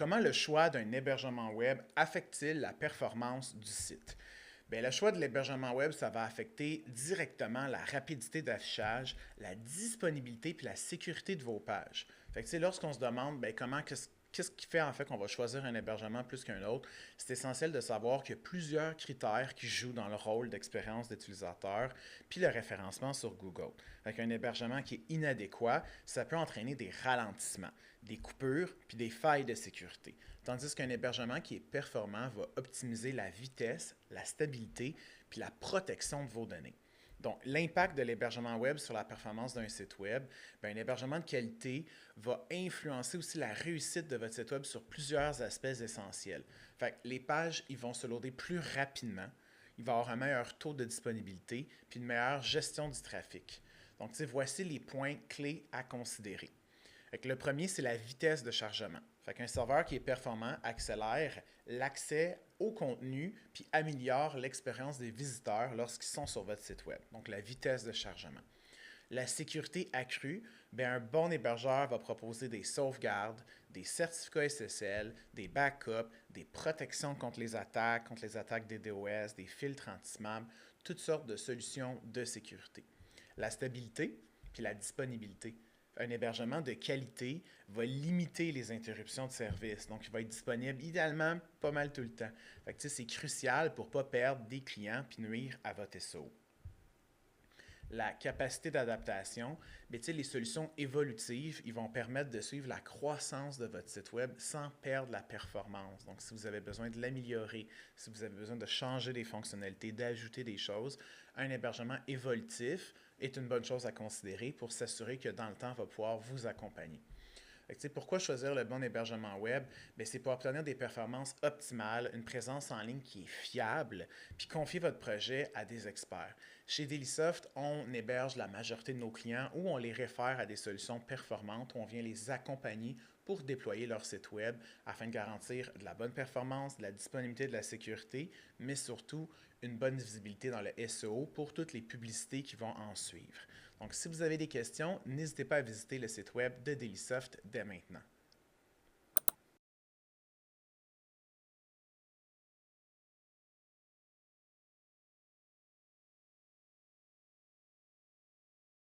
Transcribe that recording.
comment le choix d'un hébergement web affecte-t-il la performance du site? Bien, le choix de l'hébergement web, ça va affecter directement la rapidité d'affichage, la disponibilité puis la sécurité de vos pages. Fait que, lorsqu'on se demande comment qu'est-ce qui fait en fait qu'on va choisir un hébergement plus qu'un autre, c'est essentiel de savoir qu'il y a plusieurs critères qui jouent dans le rôle d'expérience d'utilisateur puis le référencement sur Google. Fait qu'un hébergement qui est inadéquat, ça peut entraîner des ralentissements, des coupures puis des failles de sécurité. Tandis qu'un hébergement qui est performant va optimiser la vitesse, la stabilité puis la protection de vos données. Donc, l'impact de l'hébergement web sur la performance d'un site web, bien, un hébergement de qualité va influencer aussi la réussite de votre site web sur plusieurs aspects essentiels. Fait que les pages, ils vont se loader plus rapidement, il va y avoir un meilleur taux de disponibilité, puis une meilleure gestion du trafic. Donc, voici les points clés à considérer. Fait que le premier, c'est la vitesse de chargement. Fait qu'un serveur qui est performant accélère l'accès au contenu puis améliore l'expérience des visiteurs lorsqu'ils sont sur votre site web. Donc, la vitesse de chargement. La sécurité accrue, bien, un bon hébergeur va proposer des sauvegardes, des certificats SSL, des backups, des protections contre les attaques des DOS, des filtres anti-spam, toutes sortes de solutions de sécurité. La stabilité puis la disponibilité. Un hébergement de qualité va limiter les interruptions de service. Donc, il va être disponible idéalement pas mal tout le temps. Fait que, c'est crucial pour ne pas perdre des clients puis nuire à votre SEO. La capacité d'adaptation, les solutions évolutives, ils vont permettre de suivre la croissance de votre site web sans perdre la performance. Donc, si vous avez besoin de l'améliorer, si vous avez besoin de changer des fonctionnalités, d'ajouter des choses, un hébergement évolutif est une bonne chose à considérer pour s'assurer que dans le temps, on va pouvoir vous accompagner. Pourquoi choisir le bon hébergement web? C'est pour obtenir des performances optimales, une présence en ligne qui est fiable, puis confier votre projet à des experts. Chez Dailysoft, on héberge la majorité de nos clients ou on les réfère à des solutions performantes où on vient les accompagner pour déployer leur site web afin de garantir de la bonne performance, de la disponibilité, de la sécurité, mais surtout une bonne visibilité dans le SEO pour toutes les publicités qui vont en suivre. Donc, si vous avez des questions, n'hésitez pas à visiter le site web de Dailysoft dès maintenant.